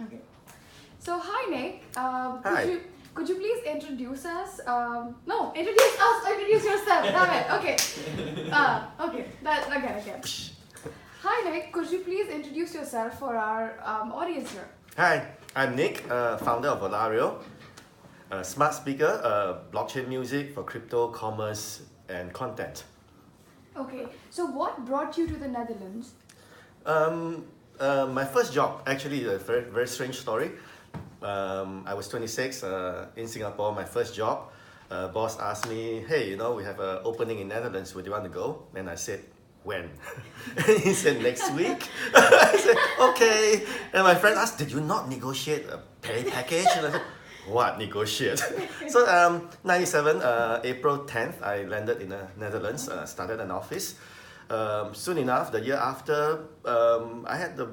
Okay. So hi Nick. Hi. Could you please introduce us? No, introduce us. Introduce yourself. Damn it. Okay. Okay. That again. Hi Nick. Could you please introduce yourself for our audience here? Hi, I'm Nick, founder of Volareo, a smart speaker, blockchain music for crypto, commerce, and content. Okay. So what brought you to the Netherlands? My first job, actually, a very, very strange story. I was 26 in Singapore, my first job. Boss asked me, hey, we have an opening in Netherlands, would you want to go? And I said, when? He said, next week. I said, okay. And my friend asked, did you not negotiate a pay package? And I said, what negotiate? So 97, April 10th, I landed in the Netherlands, started an office. Soon enough, the year after, I had the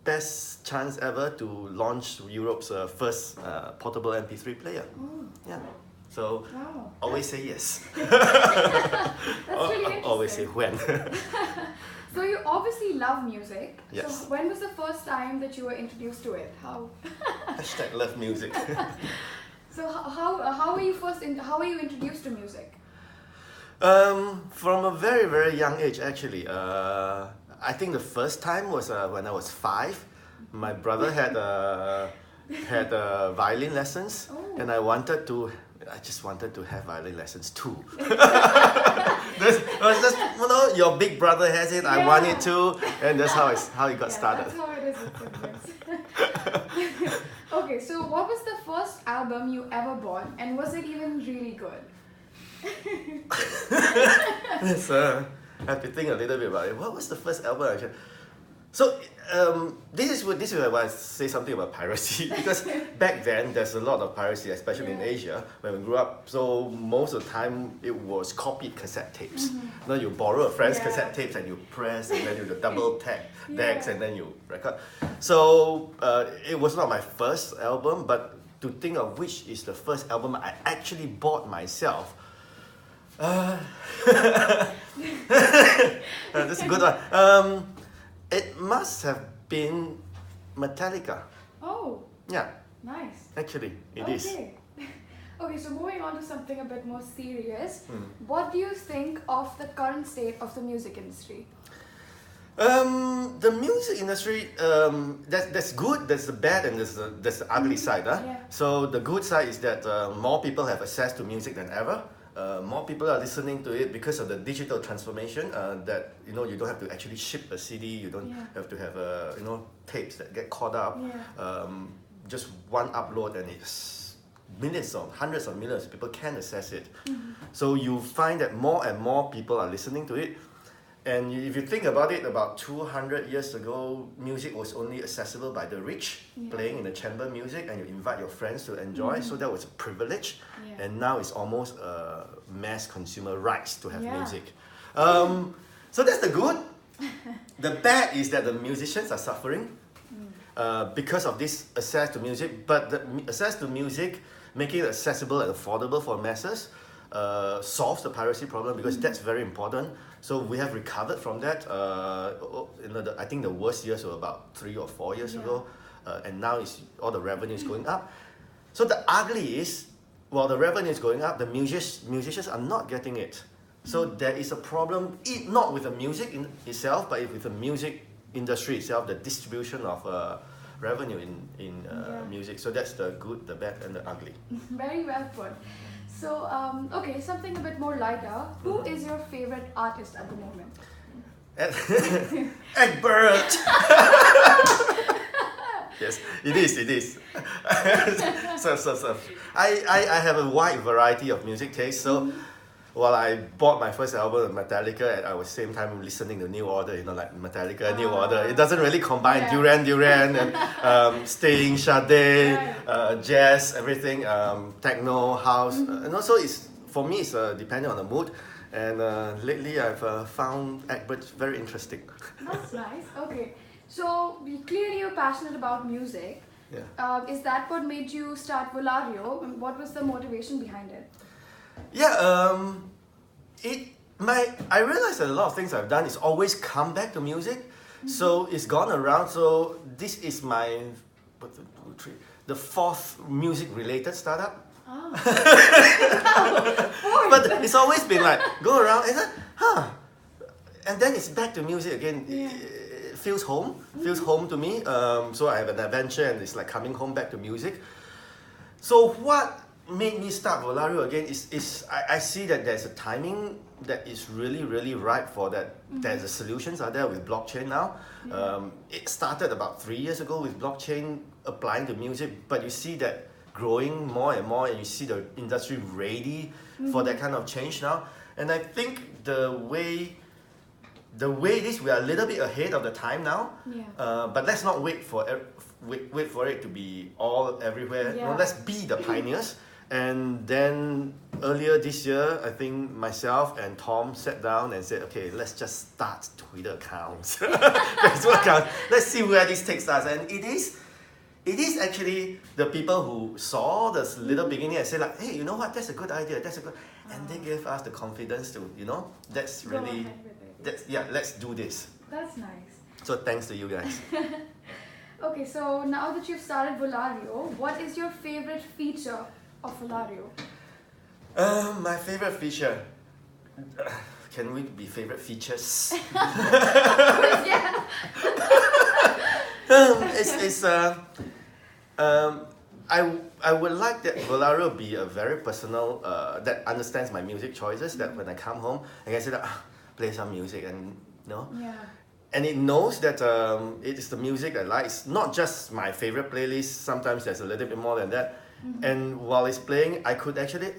best chance ever to launch Europe's first portable MP3 player. Oh. Yeah. So Wow. always say yes. That's really interesting. Always say when. So you obviously love music. Yes. So when was the first time that you were introduced to it? How? Hashtag love music. So how were you how were you introduced to music? From a very, very young age, actually. I think the first time was when I was 5. My brother had violin lessons, Oh. and I just wanted to have violin lessons too. Your big brother has it, I want it too, and that's how it got started. That's how it is with siblings. Okay, so what was the first album you ever bought, and was it even really good? Yes, I have to think a little bit about it. What was the first album actually? So this is where I want to say something about piracy because back then there's a lot of piracy, especially in Asia when we grew up. So most of the time it was copied cassette tapes. Now you borrow a friend's cassette tapes and you press and then you double tag decks and then you record. So it was not my first album, but to think of which is the first album I actually bought myself. That's a good one. It must have been Metallica. Oh, Yeah, nice. actually, it is. Okay, so moving on to something a bit more serious. What do you think of the current state of the music industry? The music industry, that's good, there's the bad, and there's the ugly side. Yeah. So the good side is that more people have access to music than ever. More people are listening to it because of the digital transformation. That you don't have to actually ship a CD. You don't have to have tapes that get caught up. Just one upload and it's millions or hundreds of millions of people can access it. So you find that more and more people are listening to it. And if you think about it, about 200 years ago, music was only accessible by the rich, playing in the chamber music, and you invite your friends to enjoy. So that was a privilege. And now it's almost a mass consumer rights to have music. So that's the good. The bad is that the musicians are suffering because of this access to music. But the access to music, making it accessible and affordable for masses, solves the piracy problem because that's very important. So we have recovered from that. I think the worst years were about 3 or 4 years ago, and now all the revenue is going up. So the ugly is, while the revenue is going up, the musicians are not getting it. So there is a problem, not with the music itself, but with the music industry itself, the distribution of revenue in music. So that's the good, the bad, and the ugly. Very well put. So, okay, something a bit more lighter. Who is your favorite artist at the moment? Egbert! Yes, it is. So I have a wide variety of music taste. So while I bought my first album, Metallica, and I was same time listening to New Order, like Metallica, New Order. It doesn't really combine Duran and Sting, Sade, jazz, everything, techno, house. And also, for me, it's depending on the mood. And lately, I've found Egbert very interesting. That's nice. Okay. So, clearly you're passionate about music. Yeah. Is that what made you start Volareo? And what was the motivation behind it? Yeah, I realized that a lot of things I've done is always come back to music. So it's gone around. So this is my the fourth music-related startup. Oh. But it's always been like, go around and and then it's back to music again. Yeah. It feels home to me. So I have an adventure and it's like coming home back to music. So what made me start Volareo again is I see that there's a timing that is really ripe for that. There's a solutions out there with blockchain now. It started about 3 years ago with blockchain applying to music, but you see that growing more and more, and you see the industry ready for that kind of change now. And I think the way it is, we are a little bit ahead of the time now. But let's not wait for it to be all everywhere. Yeah. No, let's be the pioneers. And then earlier this year, I think myself and Tom sat down and said, okay, let's just start Twitter accounts, Facebook accounts. Let's see where this takes us. And it is actually the people who saw this little beginning and said like, hey, you know what, that's a good idea, and they gave us the confidence to, that's really, let's do this. That's nice. So thanks to you guys. Okay, so now that you've started Volareo, what is your favorite feature of Volareo? My favorite feature. Can we be favorite features? Yeah. I would like that Volareo be a very personal, that understands my music choices, that when I come home, I can say that, play some music and, Yeah. And it knows that it is the music I like. It's not just my favorite playlist, sometimes there's a little bit more than that. And while it's playing, I could actually,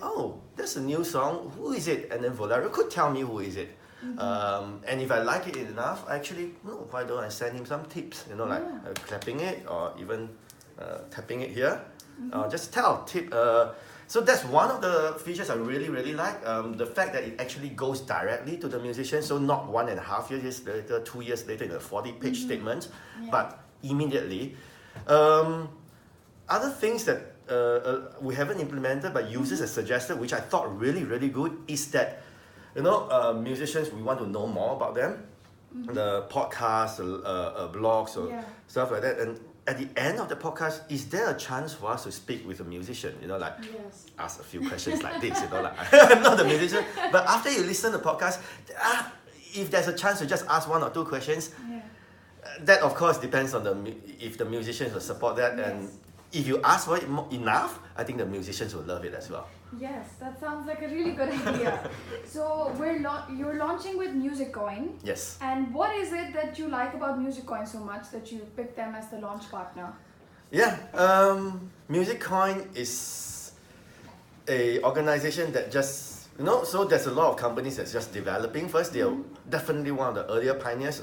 that's a new song, who is it? And then Volareo could tell me who is it. And if I like it enough, actually, why don't I send him some tips? Like clapping it or even tapping it here. Just tip. So that's one of the features I really like. The fact that it actually goes directly to the musician. So not 1.5 years later, 2 years later in a 40-page statement, but immediately. Other things that we haven't implemented but users have suggested, which I thought really good, is that musicians, we want to know more about them, the podcasts, blogs, or stuff like that. And at the end of the podcast, is there a chance for us to speak with a musician? Ask a few questions like this. I'm not a musician, but after you listen to the podcast, if there's a chance to just ask 1 or 2 questions, that of course depends on if the musicians will support that, and if you ask for it enough, I think the musicians will love it as well. Yes, that sounds like a really good idea. So you're launching with MusicCoin. Yes. And what is it that you like about MusicCoin so much that you picked them as the launch partner? Yeah, MusicCoin is a organization that just, so there's a lot of companies that's just developing first. They are definitely one of the earlier pioneers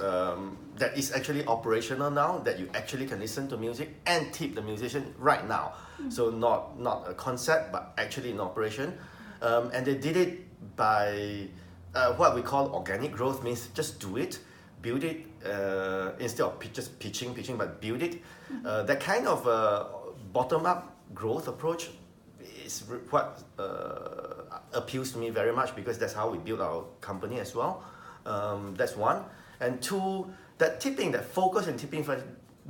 that is actually operational now, that you actually can listen to music and tip the musician right now. So not a concept, but actually in operation. And they did it by what we call organic growth, means just do it, build it, instead of just pitching, but build it. That kind of bottom-up growth approach is what appeals to me very much, because that's how we build our company as well. That's one. And two, that tipping, that focus on tipping for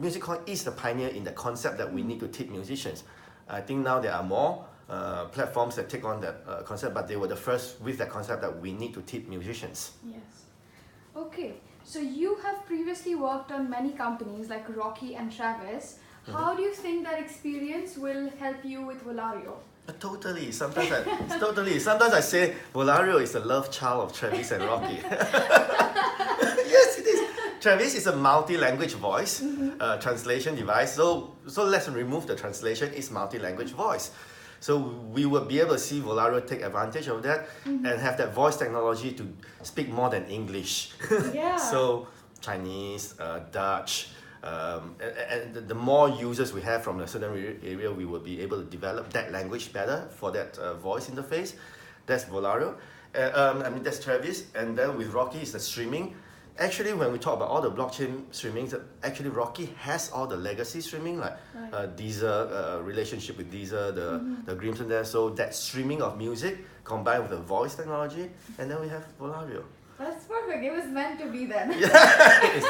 MusicCoin is the pioneer in the concept that we need to tip musicians. I think now there are more platforms that take on that concept, but they were the first with that concept that we need to tip musicians. Yes. Okay, so you have previously worked on many companies like Rocky and Travis. How do you think that experience will help you with Volareo? Totally. Sometimes I say Volareo is the love child of Travis and Rocky. Yes, it is. Travis is a multi-language voice translation device. So let's remove the translation. It's multi-language voice. So we will be able to see Volareo take advantage of that and have that voice technology to speak more than English. Yeah. So Chinese, Dutch. And the more users we have from a certain area, we will be able to develop that language better for that voice interface. That's Volareo. That's Travis. And then with Rocky is the streaming. Actually, when we talk about all the blockchain streaming, actually Rocky has all the legacy streaming, like Deezer, relationship with Deezer, the agreements in there. So that streaming of music combined with the voice technology, and then we have Volareo. That's perfect. It was meant to be then. Yeah,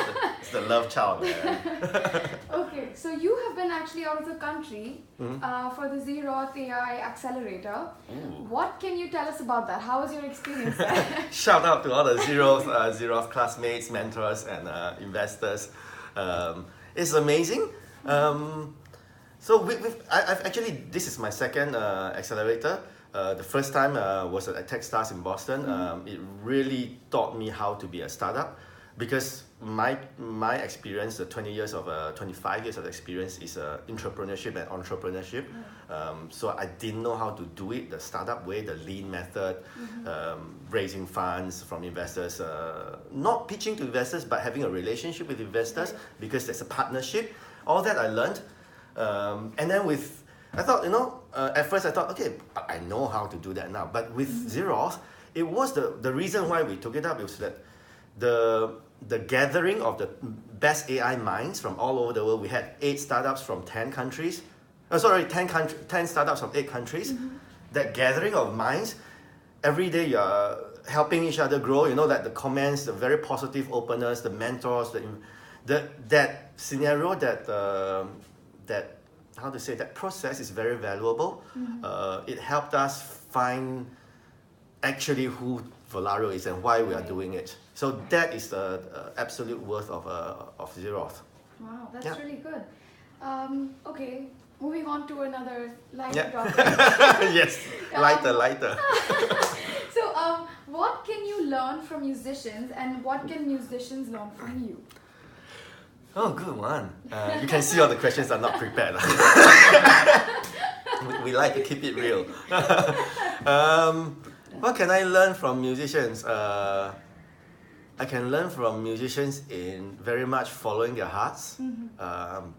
it's the love child, man. Okay, so you have been actually out of the country for the Zeroth AI accelerator. Ooh. What can you tell us about that? How was your experience there? Shout out to all the Zeroth classmates, mentors, and investors. It's amazing. So I've actually, this is my second accelerator. The first time was at Techstars in Boston. It really taught me how to be a startup, because my experience, the 25 years of experience, is entrepreneurship and entrepreneurship. So I didn't know how to do it the startup way, the lean method, raising funds from investors, not pitching to investors, but having a relationship with investors, because there's a partnership. All that I learned. And then I thought, at first I thought, okay, I know how to do that now. But with Zeroth, it was the reason why we took it up. It was that the gathering of the best AI minds from all over the world. We had 8 startups from 10 countries. 10 startups from 8 countries. That gathering of minds, every day you're helping each other grow. That the comments, the very positive openness, the mentors, that scenario, that how to say, that process is very valuable. It helped us find actually who Volareo is and why we are doing it. So that is the absolute worth of Zeroth. Wow, that's really good. Okay, moving on to another lighter topic. Yes, lighter. So, what can you learn from musicians, and what can musicians learn from you? Oh, good one. You can see all the questions are not prepared. We like to keep it real. What can I learn from musicians? I can learn from musicians in very much following their hearts.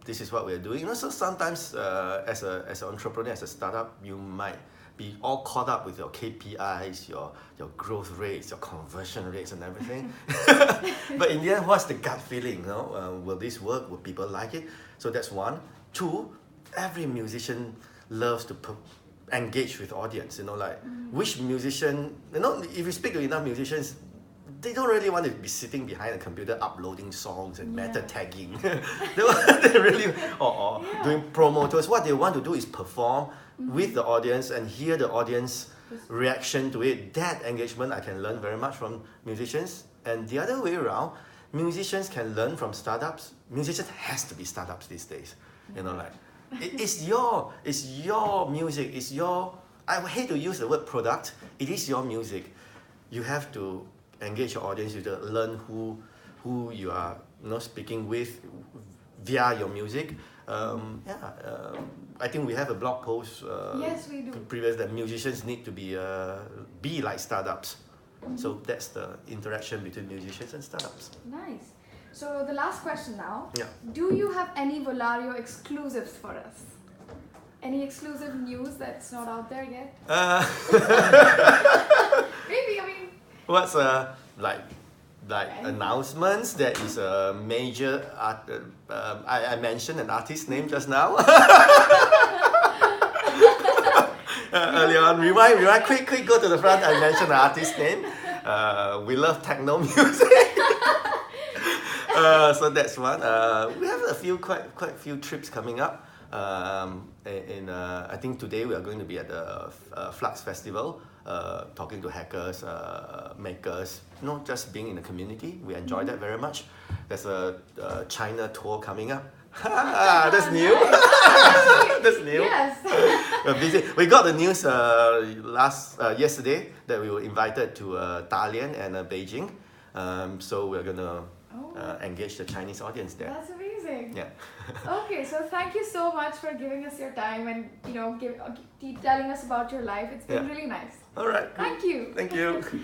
This is what we're doing. So sometimes as an entrepreneur, as a startup, you might be all caught up with your KPIs, your growth rates, your conversion rates and everything. But in the end, what's the gut feeling? Will this work? Will people like it? So that's one. 2, every musician loves to engage with audience. Which musician, if you speak to enough musicians, they don't really want to be sitting behind a computer uploading songs and meta tagging. they really or doing promo tours. What they want to do is perform with the audience and hear the audience reaction to it. That engagement I can learn very much from musicians. And the other way around, musicians can learn from startups. Musicians has to be startups these days. It's your music. It's your. I hate to use the word product. It is your music. You have to engage your audience. You have to learn who you are speaking with via your music. I think we have a blog post. Yes, we do. Previous that musicians need to be like startups. So that's the interaction between musicians and startups. Nice. So the last question now. Yeah. Do you have any Volareo exclusives for us? Any exclusive news that's not out there yet? Maybe, What's like announcements? There is a major I mentioned an artist name just now. Earlier on, rewind, quick, go to the front. I mentioned the artist name. We love techno music. So that's one. We have quite a few trips coming up. I think today we are going to be at the Flux Festival, talking to hackers, makers, just being in the community. We enjoy that very much. There's a China tour coming up. That's new. That's new. Yes. We're busy. We got the news yesterday that we were invited to Dalian and Beijing. So we're gonna engage the Chinese audience there. That's amazing. Yeah. Okay, so thank you so much for giving us your time and telling us about your life. It's been really nice. All right. Thank you. Thank you. Okay.